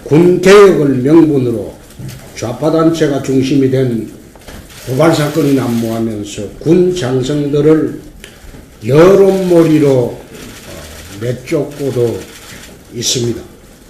군 개혁을 명분으로 좌파 단체가 중심이 된 고발 사건이 난무하면서 군 장성들을 여론몰이로 내쫓고도 있습니다.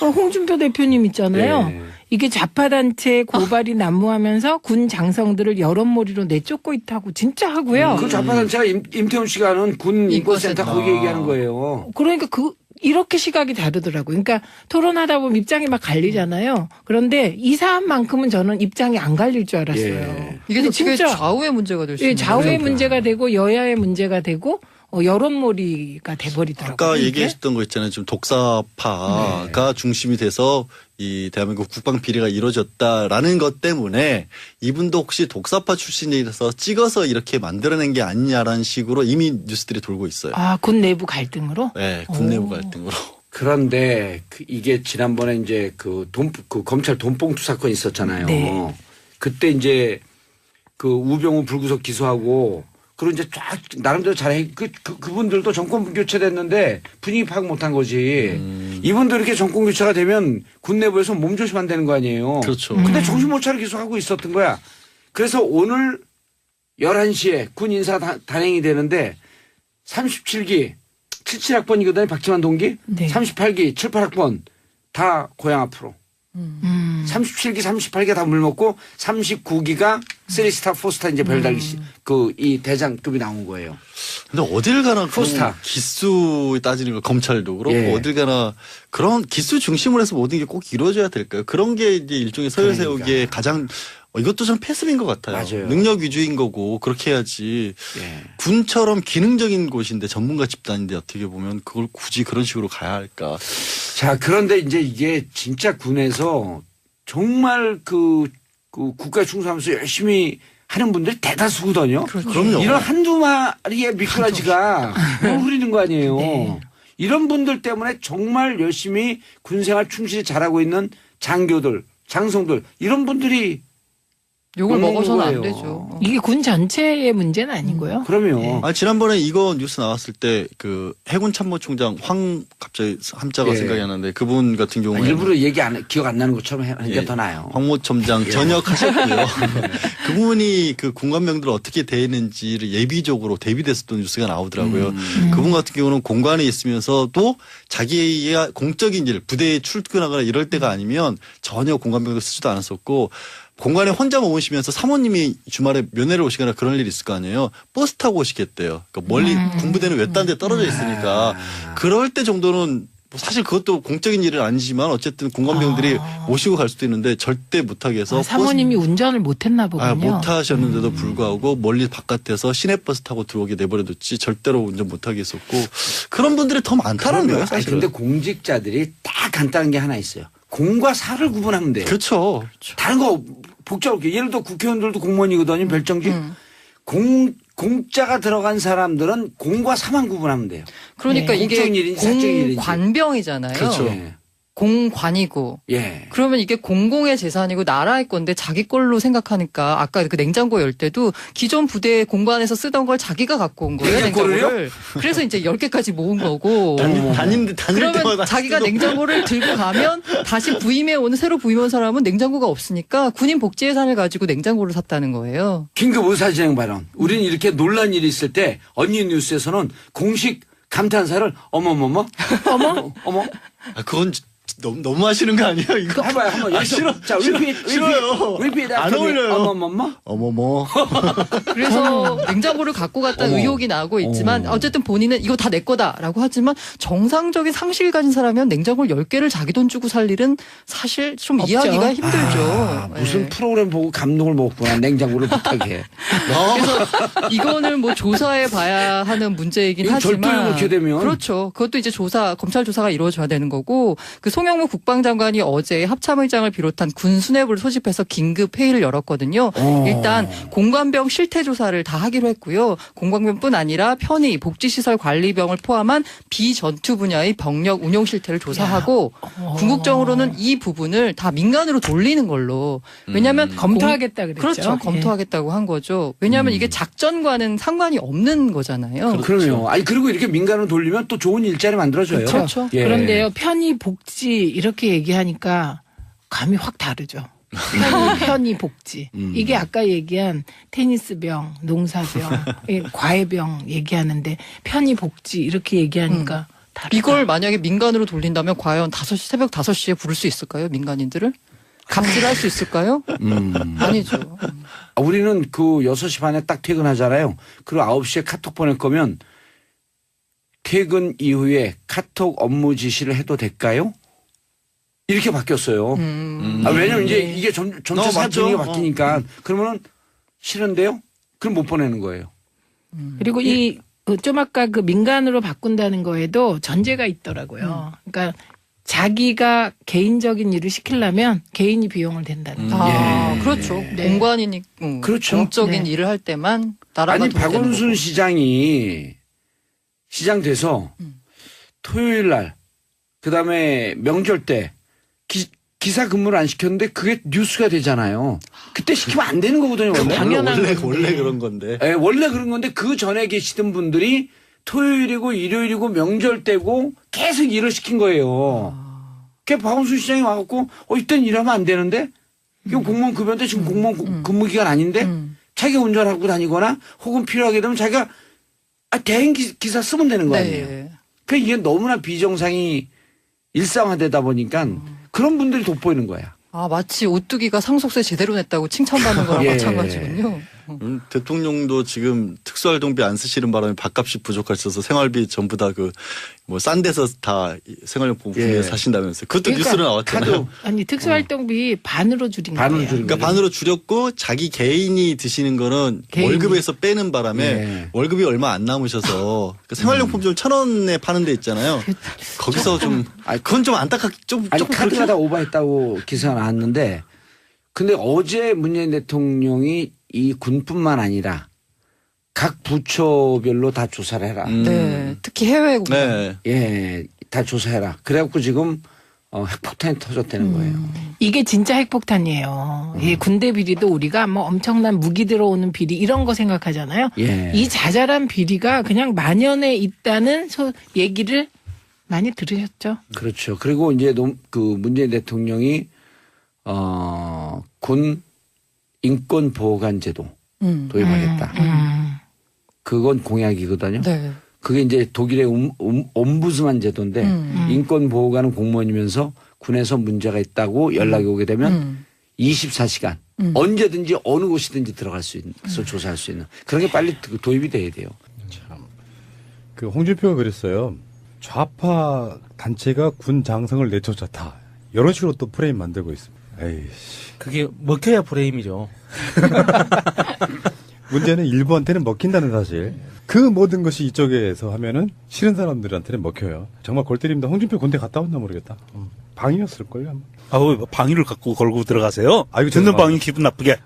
홍준표 대표님 있잖아요. 네. 이게 좌파단체 고발이 난무하면서 군 장성들을 여론몰이로 내쫓고 있다고 진짜 하고요. 그 좌파단체가 임태훈 씨가 하는 군 인권센터 거기 얘기하는 거예요. 그러니까 이렇게 시각이 다르더라고요. 그러니까 토론하다 보면 입장이 막 갈리잖아요. 그런데 이 사안만큼은 저는 입장이 안 갈릴 줄 알았어요. 예. 이게 되게 진짜 좌우의 문제가 될 수 예, 있는 좌우의 거죠. 문제가 되고 여야의 문제가 되고 여론몰이가 돼버리더라고요. 아까 이게. 얘기하셨던 거 있잖아요. 좀 독사파가 중심이 돼서 이 대한민국 국방 비리가 이루어졌다라는 것 때문에 이분도 혹시 독사파 출신이라서 찍어서 이렇게 만들어낸 게 아니냐라는 식으로 이미 뉴스들이 돌고 있어요. 아, 군 내부 갈등으로? 네, 군 내부 갈등으로. 그런데 이게 지난번에 이제 그 검찰 돈봉투 사건 있었잖아요. 네. 그때 이제 그 우병우 불구속 기소하고 그리고 이제 쫙 나름대로 잘해 그분들도 정권 교체됐는데 분위기 파악 못한 거지. 이분들 이렇게 정권 교체가 되면 군 내부에서 몸조심 안 되는 거 아니에요. 그렇죠. 근데 정신 못 차리고 계속하고 있었던 거야. 그래서 오늘 11시에 군 인사 단행이 되는데 37기 77학번이거든요. 박지만 동기. 네. 38기 78학번 다 고향 앞으로. 37기 38기 다 물먹고 39기가 3스타 4스타 이제 별달기 이 대장급이 나온 거예요. 근데 어딜 가나 포스타. 기수 따지는 거 검찰도 그렇고 예. 어딜 가나 그런 기수 중심으로 해서 모든 게 꼭 이루어져야 될까요? 그런 게 이제 일종의 서열 세우기에 그러니까. 가장 이것도 좀 패습인 것 같아요. 맞아요. 능력 위주인 거고 그렇게 해야지. 예. 군처럼 기능적인 곳인데 전문가 집단인데 어떻게 보면 그걸 굳이 그런 식으로 가야 할까? 자, 그런데 이제 이게 진짜 군에서 정말 그 국가에 충성하면서 열심히 하는 분들이 대다수거든요. 그럼요. 이런 한두 마리의 미꾸라지가 물 흐리는 거 아니에요. 네. 이런 분들 때문에 정말 열심히 군생활 충실히 잘하고 있는 장교들, 장성들 이런 분들이 욕을 먹어서는 안 거예요. 되죠. 이게 군 전체의 문제는 아니고요. 그럼요. 아 지난번에 이거 뉴스 나왔을 때 그 해군 참모총장 갑자기 함자가 예. 생각이 안 나는데 그분 같은 경우에 일부러 기억 안 나는 것처럼 하는 게 예. 더 나아요. 황모총장 전역하셨고요. 그분이 그 군관병들을 어떻게 대했는지를 예비적으로 대비됐었던 뉴스가 나오더라고요. 그분 같은 경우는 공관에 있으면서도 자기가 공적인 일, 부대에 출근하거나 이럴 때가 아니면 전혀 공관병들 쓰지도 않았었고 공간에 혼자 머무시면서 사모님이 주말에 면회를 오시거나 그런 일이 있을 거 아니에요. 버스 타고 오시겠대요. 그러니까 멀리 군부대는 외딴 데 떨어져 있으니까 그럴 때 정도는 사실 그것도 공적인 일은 아니지만 어쨌든 공관병들이 모시고 갈 수도 있는데 절대 못하게 해서 사모님이 운전을 못했나 보군요. 못하셨는데도 불구하고 멀리 바깥에서 시내버스 타고 들어오게 내버려뒀지 절대로 운전 못하게 했었고 그런 분들이 더 많다는 거예요. 아니, 사실은. 근데 공직자들이 딱 간단한 게 하나 있어요. 공과 사를 구분하면 돼요. 그렇죠. 다른 거 복잡하게 예를 들어 국회의원들도 공무원이거든요. 별정직. 공자가 들어간 사람들은 공과 사만 구분하면 돼요. 그러니까 네. 이게 공적인 일인지 사적인 일인지. 공관병이잖아요. 그렇죠. 예. 공관이고. 예. 그러면 이게 공공의 재산이고 나라의 건데 자기 걸로 생각하니까 아까 그 냉장고 열 때도 기존 부대 공관에서 쓰던 걸 자기가 갖고 온 거예요. 냉장고를요? 냉장고를. 그래서 이제 10개까지 모은 거고. 다닐 그러면 때마다 자기가 냉장고를 들고 가면 다시 새로 부임해 온 사람은 냉장고가 없으니까 군인 복지 예산을 가지고 냉장고를 샀다는 거예요. 긴급 의사진행 발언. 우리는 이렇게 논란 일이 있을 때 언니 뉴스에서는 공식 감탄사를 어머머머 어머 그건 너무 하시는 거 아니에요? 이거 해봐요 한번 여기서. 싫어. 자 싫어요. 리피트 안 어울려요. 어머머머 어머머. 그래서 냉장고를 갖고 갔다는 어머. 의혹이 나고 있지만 어쨌든 본인은 이거 다 내 거다라고 하지만 정상적인 상식을 가진 사람이면 냉장고를 10개를 자기 돈 주고 살 일은 사실 좀 없죠. 이해하기가 힘들죠. 무슨 네. 프로그램 보고 감동을 먹구나 냉장고를 부탁해. 그래서 이거는 뭐 조사해 봐야 하는 문제이긴 이거 하지만 절도를 그렇게 되면. 그렇죠. 그것도 이제 검찰 조사가 이루어져야 되는 거고 그 송영무 국방장관이 어제 합참의장을 비롯한 군 수뇌부를 소집해서 긴급 회의를 열었거든요. 일단 공관병 실태 조사를 다 하기로 했고요. 공관병뿐 아니라 편의, 복지시설 관리병을 포함한 비전투 분야의 병력 운용 실태를 조사하고 궁극적으로는 이 부분을 다 민간으로 돌리는 걸로. 왜냐하면 검토하겠다 그랬죠. 그렇죠. 검토하겠다고 한 거죠. 왜냐하면 이게 작전과는 상관이 없는 거잖아요. 그럼요. 아니 그리고 이렇게 민간으로 돌리면 또 좋은 일자리 만들어줘요. 그렇죠. 예. 그런데요, 편의, 복지 이렇게 얘기하니까 감이 확 다르죠. 편의 복지. 이게 아까 얘기한 테니스병, 농사병, 과외병 얘기하는데 편의 복지 이렇게 얘기하니까 다르다. 이걸 만약에 민간으로 돌린다면 과연 새벽 5시에 부를 수 있을까요? 민간인들을? 갑질할 수 있을까요? 아니죠. 우리는 그 6시 반에 딱 퇴근하잖아요. 그리고 9시에 카톡 보낼 거면 퇴근 이후에 카톡 업무 지시를 해도 될까요? 이렇게 바뀌었어요. 왜냐면 이제 이게 전체 사회 분위기가 바뀌니까 그러면은 싫은데요? 그럼 못 보내는 거예요. 그리고 좀 아까 그 민간으로 바꾼다는 거에도 전제가 있더라고요. 그러니까 자기가 개인적인 일을 시키려면 개인이 비용을 댄다는 거. 아, 예. 그렇죠. 네. 공관이니 그렇죠. 공적인 네. 일을 할 때만 나라가 아니 돈 내는 박원순 거고. 시장이 시장 돼서 토요일 날 그다음에 명절 때 기사 근무를 안 시켰는데 그게 뉴스가 되잖아요. 그때 시키면 안 되는 거거든요. 원래. 당연한 원래 건데. 그런 건데. 예, 원래 그런 건데 그 전에 계시던 분들이 토요일이고 일요일이고 명절 때고 계속 일을 시킨 거예요. 그게 박원순 시장이 와갖고 이때는 일하면 안 되는데 이거 공무원 급여인데 지금 공무원 근무 기간 아닌데 자기가 운전하고 다니거나 혹은 필요하게 되면 자기가 대행 기사 쓰면 되는 거 아니에요. 네. 그 이게 너무나 비정상이 일상화되다 보니까 그런 분들이 돋보이는 거야. 아, 마치 오뚜기가 상속세 제대로 냈다고 칭찬받는 거랑 예. 마찬가지군요. 대통령도 지금 특수활동비 안 쓰시는 바람에 밥값이 부족하셔서 생활비 전부 다 싼 데서 다 생활용품 예. 사신다면서요. 그것도 그러니까 뉴스로 나왔잖아요. 아니 특수활동비 반으로 줄인 반으로 거예요. 줄인 그러니까 반으로 줄였고 자기 개인이 드시는 거는 개인이. 월급에서 빼는 바람에 예. 월급이 얼마 안 남으셔서 그 생활용품 좀 1,000원에 파는 데 있잖아요. 거기서 좀 그건 좀 안타깝게 좀 아니 조금 카드가 그렇게 다 오버했다고 기사가 나왔는데 근데 어제 문재인 대통령이 이 군뿐만 아니라 각 부처별로 다 조사를 해라. 네. 특히 해외 공간. 네. 예, 다 조사해라. 그래갖고 지금 핵폭탄이 터졌다는 거예요. 이게 진짜 핵폭탄이에요. 이 군대 비리도 우리가 뭐 엄청난 무기 들어오는 비리 이런 거 생각하잖아요. 예. 이 자잘한 비리가 그냥 만연해 있다는 얘기를 많이 들으셨죠? 그렇죠. 그리고 이제 그 문재인 대통령이 군 인권 보호관 제도 도입하겠다. 그건 공약이거든요. 네. 그게 이제 독일의 옴부스만 제도인데 인권 보호관은 공무원이면서 군에서 문제가 있다고 연락이 오게 되면 24시간 언제든지 어느 곳이든지 들어갈 수 있어 조사할 수 있는 그런 게 빨리 도입이 돼야 돼요. 그 홍준표가 그랬어요. 좌파 단체가 군 장성을 내쫓았다. 이런 식으로 또 프레임 만들고 있습니다. 에이씨. 그게 먹혀야 프레임이죠. 문제는 일부한테는 먹힌다는 사실. 그 모든 것이 이쪽에서 하면은 싫은 사람들한테는 먹혀요. 정말 골 때립니다. 홍준표 군대 갔다 왔나 모르겠다. 방이었을걸요, 아마. 아우, 방위를 갖고 걸고 들어가세요? 아이고, 듣는 죄송합니다. 방위 기분 나쁘게.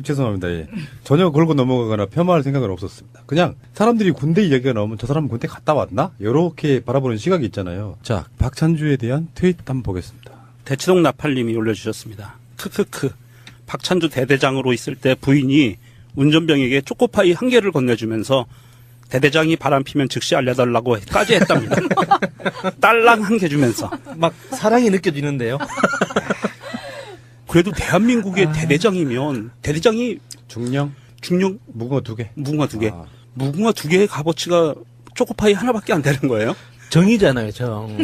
죄송합니다. 예. 전혀 걸고 넘어가거나 폄하할 생각은 없었습니다. 그냥 사람들이 군대 이야기가 나오면 저 사람은 군대 갔다 왔나? 이렇게 바라보는 시각이 있잖아요. 자, 박찬주에 대한 트윗 한번 보겠습니다. 대치동 나팔님이 올려주셨습니다. 크크크. 박찬주 대대장으로 있을 때 부인이 운전병에게 초코파이 1개를 건네주면서 대대장이 바람피면 즉시 알려달라고까지 했답니다. 딸랑 1개 주면서. 막 사랑이 느껴지는데요. 그래도 대한민국의 대대장이면 대대장이 중령, 중령 무궁화 2개. 무궁화 2개. 아. 무궁화 2개의 값어치가 초코파이 하나밖에 안 되는 거예요? 정이잖아요, 정.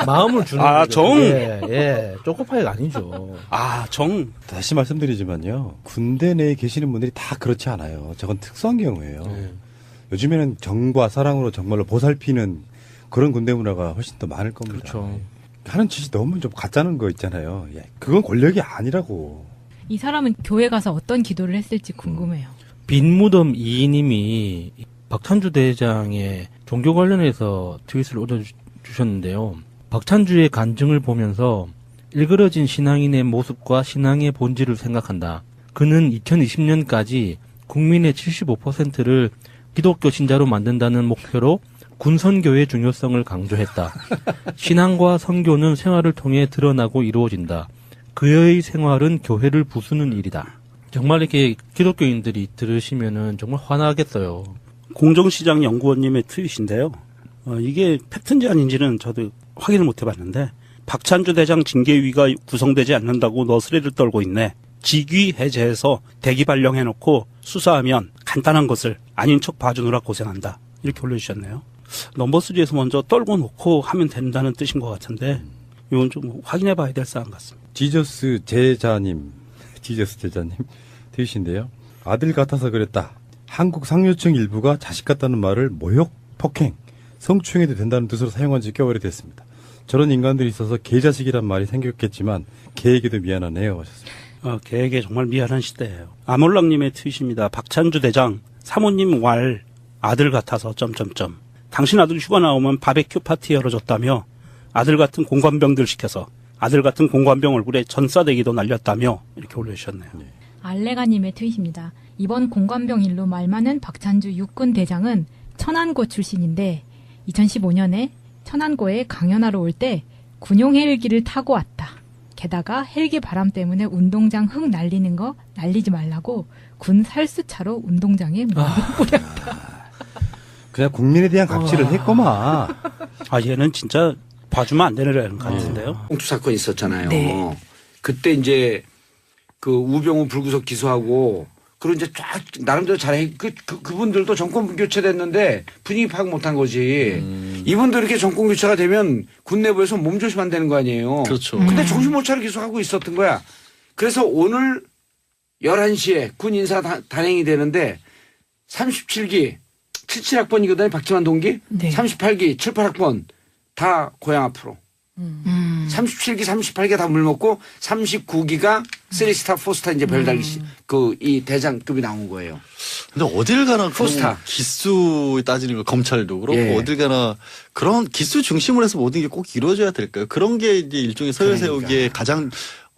마음을 주는 아, 거죠. 정? 예. 초코파이가 아니죠. 아, 정. 다시 말씀드리지만요. 군대 내에 계시는 분들이 다 그렇지 않아요. 저건 특수한 경우예요. 요즘에는 정과 사랑으로 정말로 보살피는 그런 군대 문화가 훨씬 더 많을 겁니다. 그렇죠. 하는 짓이 너무 좀 가짜는 거 있잖아요. 예, 그건 권력이 아니라고. 이 사람은 교회 가서 어떤 기도를 했을지 궁금해요. 빈무덤 이인님이 박찬주 대장의 종교 관련해서 트윗을 올려주셨는데요. 박찬주의 간증을 보면서 일그러진 신앙인의 모습과 신앙의 본질을 생각한다. 그는 2020년까지 국민의 75%를 기독교 신자로 만든다는 목표로 군선교의 중요성을 강조했다. 신앙과 선교는 생활을 통해 드러나고 이루어진다. 그의 생활은 교회를 부수는 일이다. 정말 이렇게 기독교인들이 들으시면은 정말 화나겠어요. 공정시장 연구원님의 트윗인데요. 이게 팩트인지 아닌지는 저도 확인을 못 해봤는데 박찬주 대장 징계위가 구성되지 않는다고 너스레를 떨고 있네. 직위 해제해서 대기 발령해놓고 수사하면 간단한 것을 아닌 척 봐주느라 고생한다. 이렇게 올려주셨네요. 넘버3에서 먼저 떨고 놓고 하면 된다는 뜻인 것 같은데 이건 좀 확인해 봐야 될 사안 같습니다. 지저스 제자님 트윗인데요. 아들 같아서 그랬다. 한국 상류층 일부가 자식 같다는 말을 모욕, 폭행, 성추행해도 된다는 뜻으로 사용한 지 꽤 오래됐습니다. 저런 인간들이 있어서 개자식이란 말이 생겼겠지만 개에게도 미안하네요 하셨습니다. 개에게 정말 미안한 시대예요. 아몰랑님의 트윗입니다. 박찬주 대장 사모님 왈 아들 같아서 점점점. 당신 아들 휴가 나오면 바베큐 파티 열어줬다며 아들 같은 공관병들 시켜서 아들 같은 공관병 얼굴에 전싸대기도 날렸다며 이렇게 올려주셨네요. 알레가님의 트윗입니다. 이번 공관병 일로 말 많은 박찬주 육군 대장은 천안고 출신인데 2015년에 천안고에 강연하러 올 때 군용 헬기를 타고 왔다. 게다가 헬기 바람 때문에 운동장 흙 날리는 거 날리지 말라고 군 살수차로 운동장에 물을 뿌렸다. 그냥 국민에 대한 각취를 했구만. 얘는 진짜 봐주면 안 되는 애 같은데요. 홍투 사건이 있었잖아요. 네. 그때 이제 그 우병우 불구속 기소하고 그리고 이제 쫙 나름대로 잘해 그분들도 정권 교체됐는데 분위기 파악 못한 거지. 이분도 이렇게 정권 교체가 되면 군 내부에서 몸조심 안 되는 거 아니에요. 그렇죠. 근데 정신 못 차려 기소하고 있었던 거야. 그래서 오늘 11시에 군 인사 단행이 되는데 37기 77학번이거든요. 박지만 동기. 네. 38기 78학번 다 고향 앞으로. 37기, 38기 다 물먹고 39기가 3스타, 4스타 이제 별 달기 이 대장급이 나온 거예요. 근데 어딜 가나 포스타. 기수 따지는 거 검찰도 그렇고 예. 어딜 가나 그런 기수 중심으로 해서 모든 게 꼭 이루어져야 될까요? 그런 게 이제 일종의 서열 세우기에 가장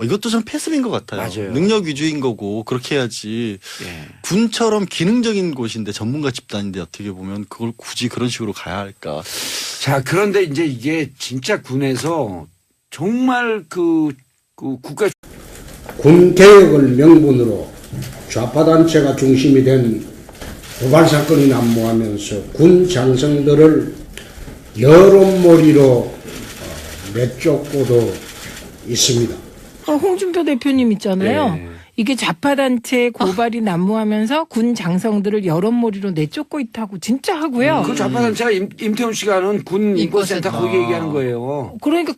이것도 좀 패습인 것 같아요. 맞아요. 능력 위주인 거고 그렇게 해야지. 예. 군처럼 기능적인 곳인데 전문가 집단인데 어떻게 보면 그걸 굳이 그런 식으로 가야 할까? 자, 그런데 이제 이게 진짜 군에서 정말 그 국가 군 개혁을 명분으로 좌파 단체가 중심이 된 고발 사건이 난무하면서 군 장성들을 여론몰이로 내쫓고도 있습니다. 홍준표 대표님 있잖아요. 네. 이게 좌파단체 고발이 난무하면서 군 장성들을 여론몰이로 내쫓고 있다고 진짜 하고요. 그 좌파 단체가 임태훈 씨가 하는 군 인권센터 거기 얘기하는 거예요. 그러니까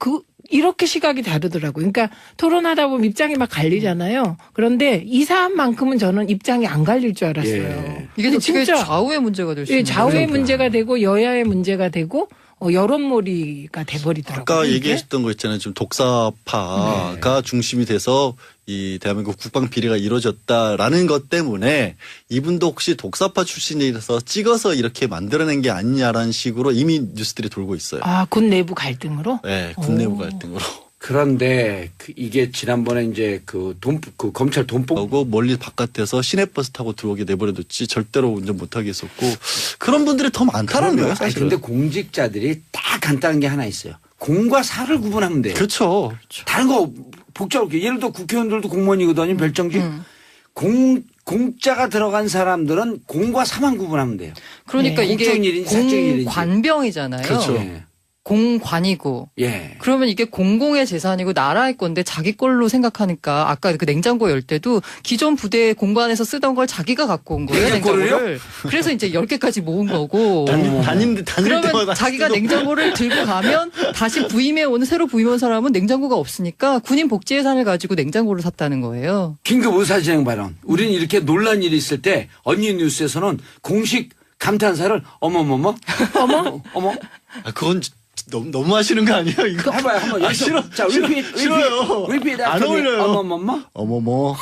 이렇게 시각이 다르더라고요. 그러니까 토론하다 보면 입장이 막 갈리잖아요. 그런데 이 사안만큼은 저는 입장이 안 갈릴 줄 알았어요. 예. 이게 근데 되게 좌우의 문제가 될 수 예, 있는 좌우의 거죠. 문제가 되고 여야의 문제가 되고 여론몰이가 돼버리더라고요. 아까 이게. 얘기하셨던 거 있잖아요. 지금 독사파가 중심이 돼서 이 대한민국 국방 비리가 이루어졌다라는 것 때문에 이분도 혹시 독사파 출신이라서 찍어서 이렇게 만들어낸 게 아니냐라는 식으로 이미 뉴스들이 돌고 있어요. 군 내부 갈등으로? 네, 군 내부 갈등으로. 그런데 이게 지난번에 이제 검찰 돈봉 하고 멀리 바깥에서 시내버스 타고 들어오게 내버려뒀지 절대로 운전 못하게 했었고 그런 분들이 더 많다는 거예요. 사실은. 근데 공직자들이 딱 간단한 게 하나 있어요. 공과 사를 구분하면 돼요. 그렇죠. 다른 거 복잡하게 예를 들어 국회의원들도 공무원이거든요. 별정직. 공짜가 들어간 사람들은 공과 사만 구분하면 돼요. 그러니까 네. 이게 공적인 일인지 사적인 일인지. 공관병이잖아요. 그렇죠. 예. 공관이고. 예. 그러면 이게 공공의 재산이고 나라의 건데 자기 걸로 생각하니까 아까 그 냉장고 열 때도 기존 부대 공관에서 쓰던 걸 자기가 갖고 온 거예요. 냉장고를요? 냉장고를. 그래서 이제 10개까지 모은 거고. 다닐 그러면 때마다 자기가 냉장고를 들고 가면 다시 새로 부임한 사람은 냉장고가 없으니까 군인 복지 예산을 가지고 냉장고를 샀다는 거예요. 긴급 의사진행 발언. 우리는 이렇게 논란 일이 있을 때 언니 뉴스에서는 공식 감탄사를 어머머머 어머 그건 너무 하시는 거 아니에요? 이거 해봐요 한번 연습. 싫어. 자 싫어요. repeat 안 after me. 어울려요. 어머머머. 어머머.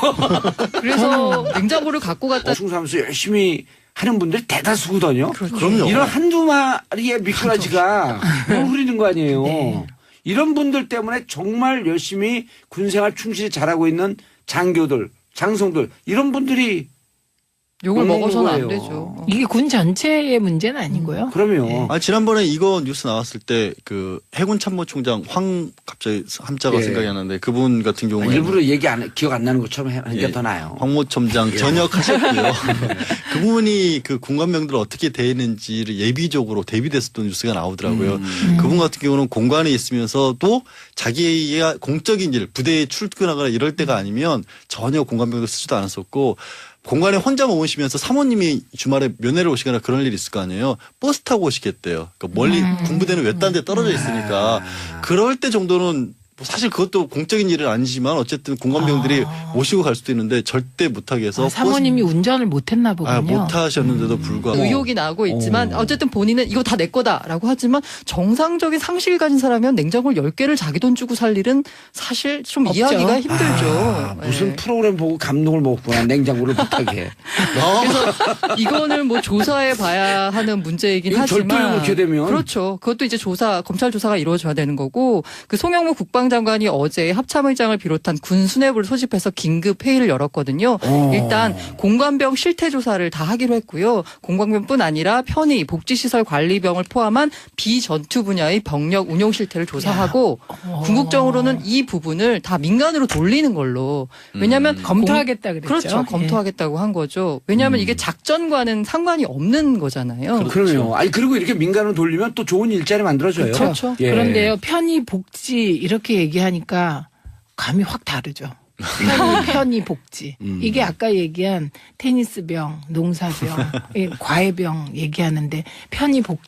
그래서 냉장고를 갖고 갔다. 충성하면서 열심히 하는 분들 대다수거든요. 그럼요. 이런 한두 마리의 미꾸라지가 물 흐리는 거 아니에요. 네. 이런 분들 때문에 정말 열심히 군생활 충실히 잘하고 있는 장교들, 장성들 이런 분들이 욕을 욕먹는 먹어서는 안 거예요. 되죠. 이게 군 전체의 문제는 아니고요. 그럼요. 아, 지난번에 이거 뉴스 나왔을 때 그 해군 참모총장 갑자기 함자가 예. 생각이 안 나는데 그분 같은 경우에 일부러 기억 안 나는 것처럼 하는 게 예. 더 나아요. 황모총장 전역하셨고요. 그분이 그 군관병들을 어떻게 대했는지를 예비적으로 대비됐었던 뉴스가 나오더라고요. 그분 같은 경우는 공관에 있으면서 또 자기가 공적인 일, 부대에 출근하거나 이럴 때가 아니면 전혀 공관병들 쓰지도 않았었고 공관에 혼자 머무시면서 사모님이 주말에 면회를 오시거나 그런 일이 있을 거 아니에요. 버스 타고 오시겠대요. 그러니까 멀리 군부대는 외딴 데 떨어져 있으니까 그럴 때 정도는 뭐 사실 그것도 공적인 일은 아니지만 어쨌든 공관병들이 모시고 갈 수도 있는데 절대 못하게 해서 사모님이 운전을 못했나 보군요. 못하셨는데도 불구하고 의혹이 나고 있지만 어쨌든 본인은 이거 다 내 거다라고 하지만 정상적인 상식을 가진 사람이면 냉장고를 10개를 자기 돈 주고 살 일은 사실 좀 없죠. 이해하기가 힘들죠. 무슨 네. 프로그램 보고 감동을 먹구나. 냉장고를 못하게. 그래서 이거는 뭐 조사해 봐야 하는 문제이긴 이거 하지만 절도를 그렇게 되면. 그렇죠. 그것도 이제 검찰 조사가 이루어져야 되는 거고 그 송영무 국방장관이 어제 합참의장을 비롯한 군 수뇌부를 소집해서 긴급 회의를 열었거든요. 일단 공관병 실태 조사를 다 하기로 했고요. 공관병뿐 아니라 편의, 복지시설 관리병을 포함한 비전투 분야의 병력 운용 실태를 조사하고 궁극적으로는 이 부분을 다 민간으로 돌리는 걸로. 왜냐하면 검토하겠다 그랬죠. 그렇죠. 검토하겠다고 한 거죠. 왜냐하면 이게 작전과는 상관이 없는 거잖아요. 그럼요. 아니 그리고 이렇게 민간으로 돌리면 또 좋은 일자리 만들어줘요. 그렇죠. 예. 그런데요, 편의, 복지 이렇게 얘기하니까 감이 확 다르죠. 편의, 복지. 이게 아까 얘기한 테니스병, 농사병, 과외병 얘기하는데 편의, 복지.